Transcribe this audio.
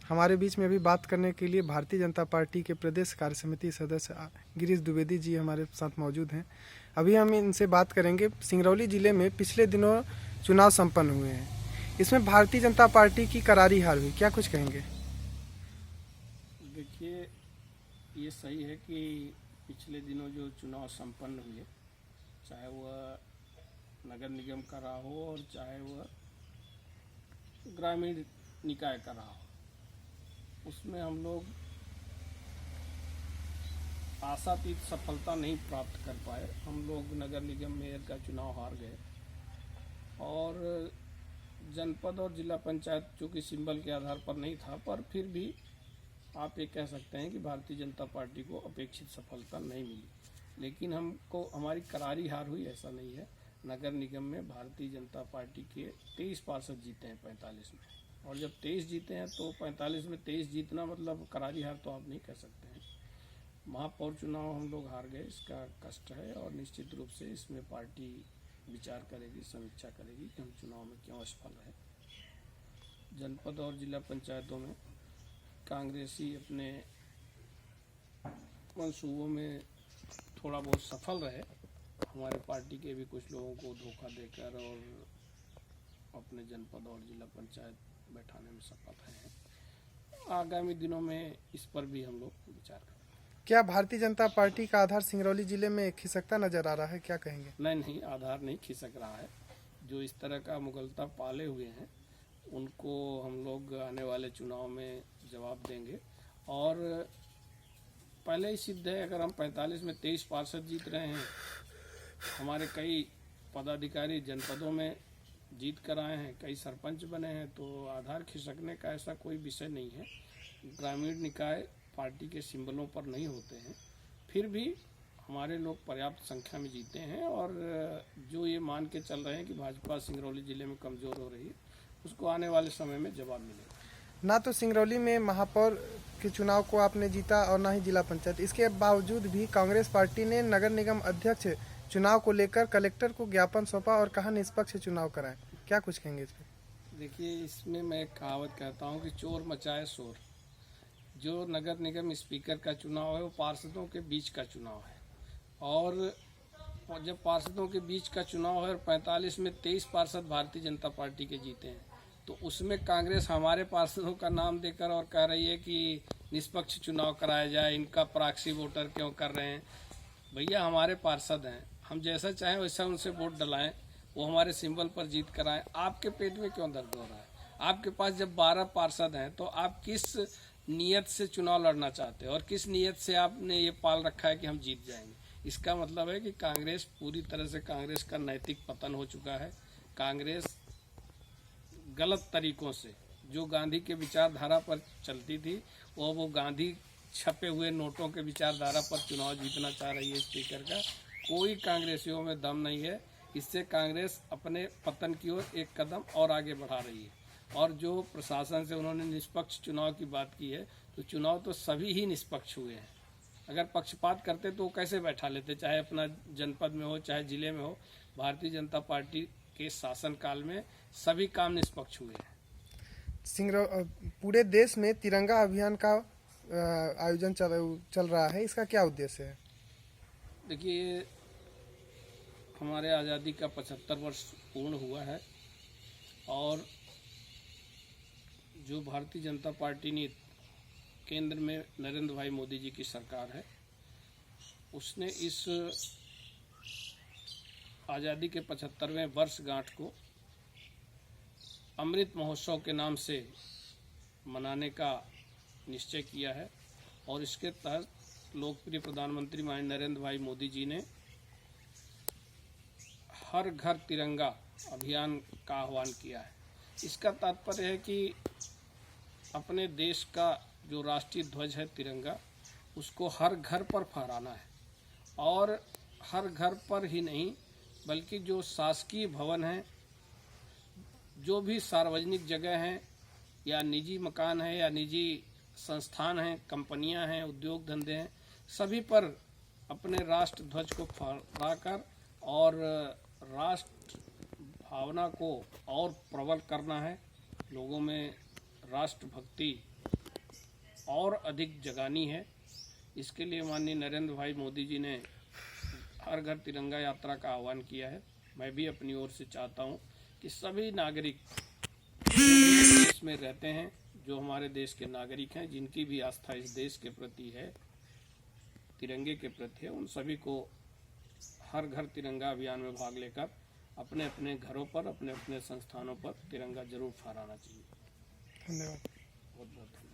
हमारे बीच में अभी बात करने के लिए भारतीय जनता पार्टी के प्रदेश कार्य समिति सदस्य गिरीश द्विवेदी जी हमारे साथ मौजूद हैं। अभी हम इनसे बात करेंगे। सिंगरौली जिले में पिछले दिनों चुनाव संपन्न हुए हैं, इसमें भारतीय जनता पार्टी की करारी हार हुई, क्या कुछ कहेंगे? देखिए, ये सही है कि पिछले दिनों जो चुनाव संपन्न हुए, चाहे वह नगर निगम का रहा हो और चाहे वह ग्रामीण निकाय का रहा हो, उसमें हम लोग आशातीत सफलता नहीं प्राप्त कर पाए। हम लोग नगर निगम मेयर का चुनाव हार गए और जनपद और जिला पंचायत चूँकि सिंबल के आधार पर नहीं था, पर फिर भी आप ये कह सकते हैं कि भारतीय जनता पार्टी को अपेक्षित सफलता नहीं मिली। लेकिन हमको हमारी करारी हार हुई ऐसा नहीं है। नगर निगम में भारतीय जनता पार्टी के 23 पार्षद जीते हैं 45 में, और जब 23 जीते हैं तो 45 में 23 जीतना मतलब करारी हार तो आप नहीं कह सकते हैं। महापौर चुनाव हम लोग हार गए, इसका कष्ट है और निश्चित रूप से इसमें पार्टी विचार करेगी, समीक्षा करेगी कि हम चुनाव में क्यों असफल रहे। जनपद और जिला पंचायतों में कांग्रेसी अपने मंसूबों में थोड़ा बहुत सफल रहे। हमारे पार्टी के भी कुछ लोगों को धोखा देकर और अपने जनपद और जिला पंचायत बैठाने में सफल रहे हैं। आगामी दिनों में इस पर भी हम लोग विचार करेंगे। क्या भारतीय जनता पार्टी का आधार सिंगरौली जिले में खिसकता नजर आ रहा है, क्या कहेंगे? नहीं, आधार नहीं खिसक रहा है। जो इस तरह का मुगलता पाले हुए हैं उनको हम लोग आने वाले चुनाव में जवाब देंगे। और पहले ही सिद्ध है, अगर हम 45 में 23 पार्षद जीत रहे हैं, हमारे कई पदाधिकारी जनपदों में जीत कर आए हैं, कई सरपंच बने हैं, तो आधार खिसकने का ऐसा कोई विषय नहीं है। ग्रामीण निकाय पार्टी के सिंबलों पर नहीं होते हैं, फिर भी हमारे लोग पर्याप्त संख्या में जीते हैं। और जो ये मान के चल रहे हैं कि भाजपा सिंगरौली जिले में कमज़ोर हो रही है, उसको आने वाले समय में जवाब मिलेगा। ना तो सिंगरौली में महापौर के चुनाव को आपने जीता और ना ही जिला पंचायत, इसके बावजूद भी कांग्रेस पार्टी ने नगर निगम अध्यक्ष चुनाव को लेकर कलेक्टर को ज्ञापन सौंपा और कहा निष्पक्ष चुनाव कराएं, क्या कुछ कहेंगे इस पर? देखिए, इसमें मैं एक कहावत कहता हूँ कि चोर मचाए शोर। जो नगर निगम स्पीकर का चुनाव है वो पार्षदों के बीच का चुनाव है, और जब पार्षदों के बीच का चुनाव है और 45 में 23 पार्षद भारतीय जनता पार्टी के जीते हैं, तो उसमें कांग्रेस हमारे पार्षदों का नाम देकर और कह रही है कि निष्पक्ष चुनाव कराया जाए, इनका प्रॉक्सी वोटर क्यों कर रहे हैं। भैया, हमारे पार्षद हैं, हम जैसा चाहें वैसा उनसे वोट डलाएं, वो हमारे सिंबल पर जीत कराएं। आपके पेट में क्यों दर्द हो रहा है? आपके पास जब 12 पार्षद हैं तो आप किस नियत से चुनाव लड़ना चाहते हैं और किस नियत से आपने ये पाल रखा है कि हम जीत जाएंगे? इसका मतलब है कि कांग्रेस पूरी तरह से, कांग्रेस का नैतिक पतन हो चुका है। कांग्रेस गलत तरीकों से, जो गांधी के विचारधारा पर चलती थी, वो गांधी छपे हुए नोटों के विचारधारा पर चुनाव जीतना चाह रही है। स्पीकर का कोई कांग्रेसियों में दम नहीं है। इससे कांग्रेस अपने पतन की ओर एक कदम और आगे बढ़ा रही है। और जो प्रशासन से उन्होंने निष्पक्ष चुनाव की बात की है, तो चुनाव तो सभी ही निष्पक्ष हुए हैं। अगर पक्षपात करते तो वो कैसे बैठा लेते, चाहे अपना जनपद में हो चाहे जिले में हो। भारतीय जनता पार्टी के शासनकाल में सभी काम निष्पक्ष हुए हैं। पूरे देश में तिरंगा अभियान का आयोजन चल रहा है, इसका क्या उद्देश्य है? देखिए, हमारे आज़ादी का 75 वर्ष पूर्ण हुआ है, और जो भारतीय जनता पार्टी ने केंद्र में नरेंद्र भाई मोदी जी की सरकार है, उसने इस आज़ादी के 75वें वर्षगांठ को अमृत महोत्सव के नाम से मनाने का निश्चय किया है। और इसके तहत लोकप्रिय प्रधानमंत्री माननीय नरेंद्र भाई मोदी जी ने हर घर तिरंगा अभियान का आह्वान किया है। इसका तात्पर्य है कि अपने देश का जो राष्ट्रीय ध्वज है तिरंगा, उसको हर घर पर फहराना है। और हर घर पर ही नहीं, बल्कि जो शासकीय भवन हैं, जो भी सार्वजनिक जगह हैं, या निजी मकान है या निजी संस्थान हैं, कंपनियां हैं, उद्योग धंधे हैं, सभी पर अपने राष्ट्र ध्वज को फहराकर और राष्ट्र भावना को और प्रबल करना है। लोगों में राष्ट्रभक्ति और अधिक जगानी है। इसके लिए माननीय नरेंद्र भाई मोदी जी ने हर घर तिरंगा यात्रा का आह्वान किया है। मैं भी अपनी ओर से चाहता हूं कि सभी नागरिक देश में रहते हैं, जो हमारे देश के नागरिक हैं, जिनकी भी आस्था इस देश के प्रति है, तिरंगे के प्रति है, उन सभी को हर घर तिरंगा अभियान में भाग लेकर अपने अपने घरों पर, अपने अपने संस्थानों पर तिरंगा जरूर फहराना चाहिए। धन्यवाद। बहुत बहुत धन्यवाद।